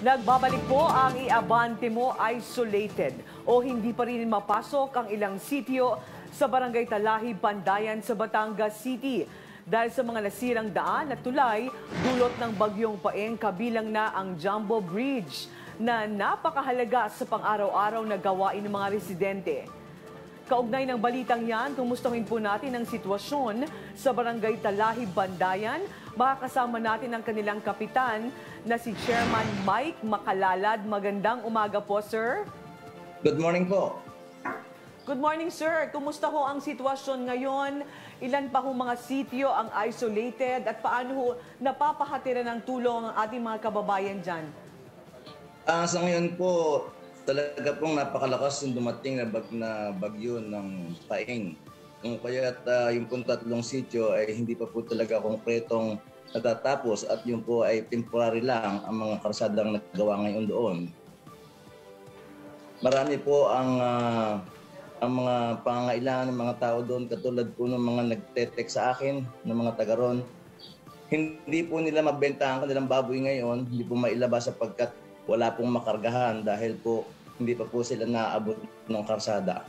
Nagbabalik po ang iabante mo isolated o hindi pa rin mapasok ang ilang sitio sa Barangay Talahib, Pandayan sa Batangas City. Dahil sa mga nasirang daan at tulay, dulot ng bagyong Paeng kabilang na ang Jumbo Bridge na napakahalaga sa pang-araw-araw na gawain ng mga residente. Kaugnay ng balitang yan, kumustahin po natin ang sitwasyon sa Barangay Talahib, Bandayan. Makakasama natin ang kanilang kapitan na si Chairman Mike Makalalad. Magandang umaga po, sir. Good morning po. Good morning, sir. Kumusta ho ang sitwasyon ngayon? Ilan pa ho mga sitio ang isolated at paano ho napapahatiran ng tulong ang ating mga kababayan dyan? Sa ngayon po, talaga pong napakalakas yung dumating na bagyo ng Paeng. Kung kaya't yung pong tatlong sitio ay hindi pa po talaga konkretong natatapos at yung po ay temporary lang ang mga karsadang nagagawa ngayon doon. Marami po ang mga pangangailangan ng mga tao doon, katulad po ng mga nagte-text sa akin, ng mga taga ron. Hindi po nila mabenta ang kanilang baboy ngayon, hindi po mailabas sapagkat wala pong makargahan dahil po hindi pa po sila naabot ng karsada.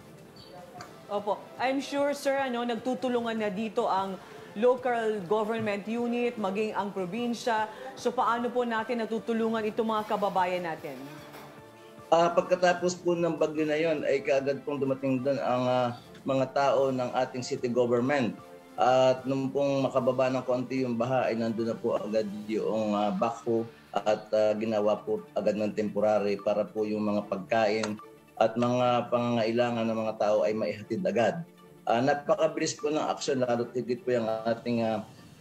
Opo. I'm sure, sir, nagtutulungan na dito ang local government unit, maging ang probinsya. So paano po natin natutulungan itong mga kababayan natin? Pagkatapos po ng bagyo na yon ay kaagad pong dumating doon ang mga tao ng ating city government. At nung pong makababa ng konti yung baha ay nandun na po agad yung backhoe at ginawa po agad ng temporary para po yung mga pagkain at mga pangangailangan ng mga tao ay maihatid agad. Napakabilis po ng aksyon, lalo tigit po yung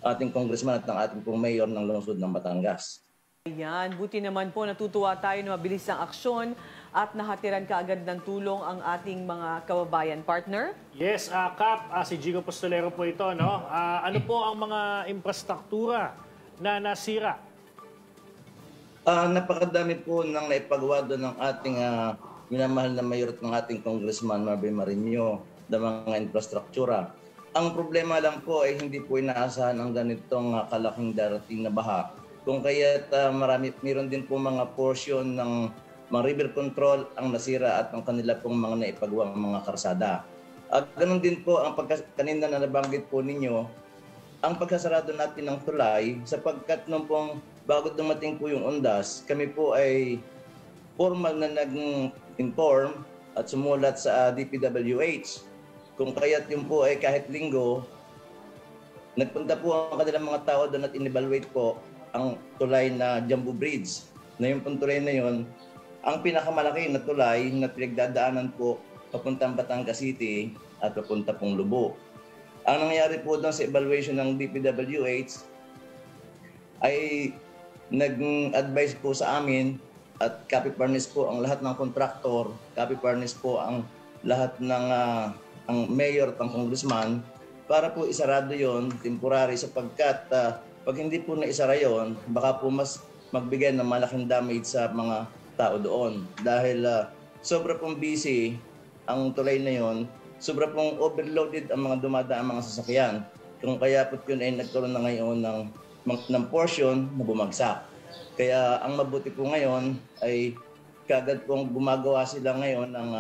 ating congressman at ng ating pong mayor ng lungsod ng Batangas. Ayan, buti naman po natutuwa tayo na mabilis ang aksyon at nahatiran kaagad ng tulong ang ating mga kababayan. Partner? Yes, Kap, si Jigo Postolero po ito, no? Ano po ang mga infrastruktura na nasira? Napakadami po ng naipagawa doon ng ating minamahal na mayor at ng ating congressman Marvin Marinho ng mga infrastruktura. Ang problema lang po ay hindi po inaasahan ang ganitong kalaking darating na baha. Kung kaya't mayroon din po mga portion ng mga river control ang nasira at ang kanila pong mga naipagawang mga karsada. Ganun din po ang kanina na nabanggit po ninyo, ang pagkasarado natin ng tulay sapagkat nung pong bago dumating po yung undas, kami po ay formal na nag-inform at sumulat sa DPWH. Kung kaya't yun po ay kahit linggo, nagpunta po ang kanilang mga tao doon at in-evaluate po ang tulay na Jumbo Bridge. Na yung tulay na yun, ang pinakamalaki na tulay na pinagdadaanan po papuntang Batangas City at papunta pong Lubo. Ang nangyari po doon sa evaluation ng DPWH ay nag-advise po sa amin at copy furnish po ang lahat ng kontraktor, copy furnish po ang lahat ng ang mayor at ang congressman para po isarado yon temporary sapagkat pag hindi po naisara yon, baka po mas magbigay ng malaking damage sa mga tao doon. Dahil sobra pong busy ang tulay na yon, sobra pong overloaded ang mga dumadaan mga sasakyan. Kung kaya po yun ay nagkaroon na ngayon ng portion na bumagsak. Kaya ang mabuti po ngayon ay kagad pong gumagawa sila ngayon ng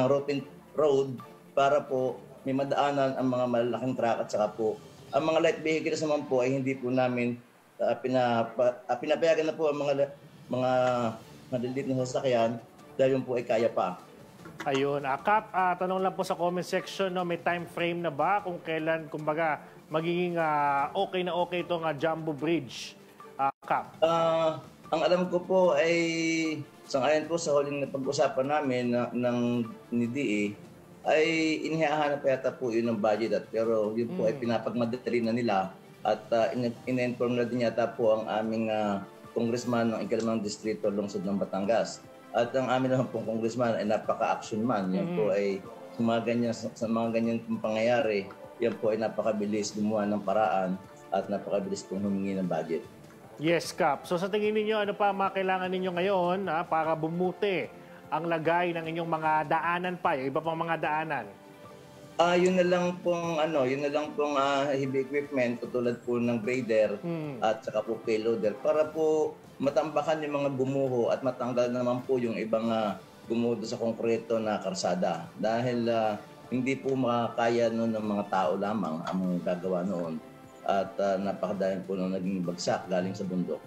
routine road para po may madaanan ang mga malalaking truck at saka po ang mga light vehicles naman po ay hindi po namin pinapayagan na po ang mga maliliit na sasakyan dahil yun po ay kaya pa. Ayun, Kap, tanong lang po sa comment section, no, may time frame na ba kung kailan, kumbaga, magiging okay na okay itong Jumbo Bridge, Kap? Ang alam ko po ay, sangayon po sa huling na pag-usapan namin ni DA, ay inihahanap yata po yun ng budget pero yun po ay pinapagmadali na nila at in-inform na din yata po ang aming congressman ng ikalimang distrito lungsod ng Batangas. At ang amin naman pong congressman ay napaka-action man. Yan po ay sa mga ganyan pong pangyayari, yan po ay napakabilis gumawa ng paraan at napakabilis pong humingi ng budget. Yes, Kap. So sa tingin ninyo, ano pa mga kailangan ninyo ngayon para bumuti ang lagay ng inyong mga daanan pa, yung iba pang mga daanan? Yun na lang pong heavy equipment tulad po ng grader at saka po payloader para po matambakan yung mga gumuho at matanggal naman po yung ibang gumuho sa konkreto na karsada. Dahil hindi po makakaya noon ng mga tao lamang ang gagawa noon at napakadami po nung naging bagsak galing sa bundok.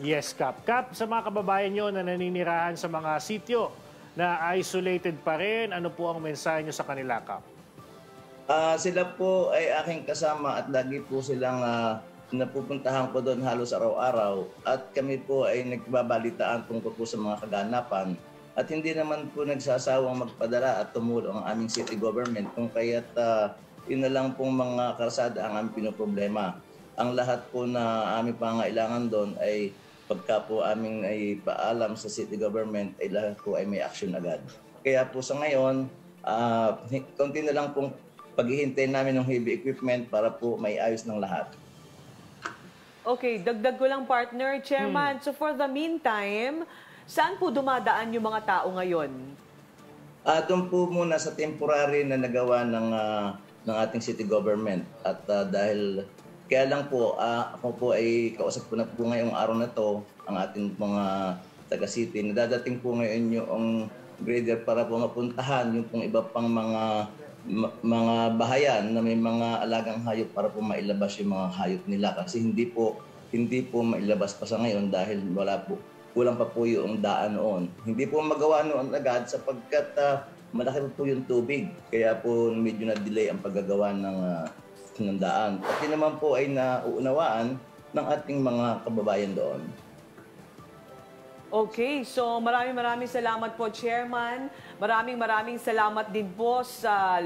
Yes, Kap. Kap, sa mga kababayan nyo na naninirahan sa mga sityo na isolated pa rin, ano po ang mensahe nyo sa kanila, Kap? Sila po ay aking kasama at lagi po silang napupuntahan ko doon halos araw-araw at kami po ay nagbabalitaan tungkol po sa mga kaganapan at hindi naman po nagsasawang magpadala at tumulong ang aming city government kung kaya't yun na lang pong mga karsada ang aming pinoproblema. Ang lahat po na aming pangailangan doon ay pagka po aming ay paalam sa city government ay lahat po ay may action agad. Kaya po sa ngayon, konti na lang pong paghihintay namin ng heavy equipment para po may ayos ng lahat. Okay, dagdag ko lang partner, Chairman. So for the meantime, saan po dumadaan yung mga tao ngayon? Doon po muna sa temporary na nagawa ng ating city government. At dahil kaya lang po, ako po ay kausap ko na po ngayong araw na to ang ating mga taga-city. Nadadating po ngayon yung grader para po mapuntahan yung pong iba pang mga bahayan na may mga alagang hayop para po mailabas yung mga hayop nila kasi hindi po mailabas pa sa ngayon dahil kulang pa po yung daan noon. Hindi po magawa noon agad sapagkat malaki po yung tubig kaya po medyo na-delay ang paggagawa ng daan. Pati naman po ay nauunawaan ng ating mga kababayan doon. Okay, so maraming salamat po, Chairman. Maraming salamat din po sa